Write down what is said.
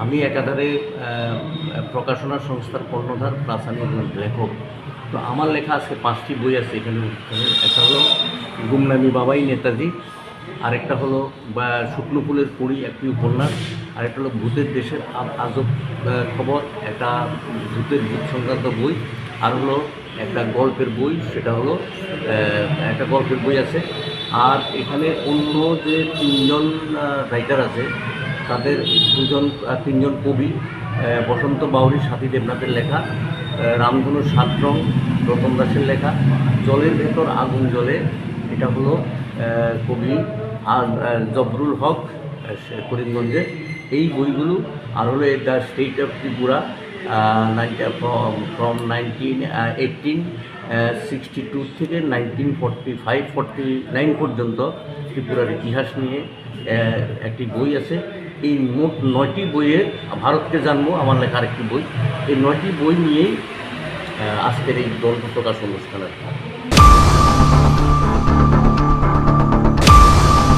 আমি একাধারে প্রকাশনা সংস্থার কর্ণধার প্লাস আমি একজন লেখক। তো আমার লেখা আজকে 5টি বই আছে এখানে। একটা হলো গুমনামি বাবাই নেতাজি, আরেকটা হলো শুকনো ফুলের কুড়ি একটি উপন্যাস, আরেকটা হলো ভূতের দেশের আজব খবর, একটা ভূত সংক্রান্ত বই, আর হলো একটা গল্পের বই, সেটা হলো একটা গল্পের বই আছে। আর এখানে অন্য যে তিনজন রাইটার আছে তাদের তিনজন কবি, বসন্ত বাউরি, সাথী দেবনাথের লেখা, রামধনুর 7 রং রতন দাসের লেখা, জলের ভেতর আগুন জ্বলে, এটা হলো কবি আর জবরুল হক করিমগঞ্জের। এই বইগুলো আর হলো the state of Tripura from 1962 থেকে 1945-49 পর্যন্ত ত্রিপুরার ইতিহাস নিয়ে একটি বই আছে। এই মোট 9টি বইয়ের, ভারতকে জানবো আমার লেখার একটি বই, এই 9টি বই নিয়েই আজকের এই গ্রন্থ প্রকাশ অনুষ্ঠান।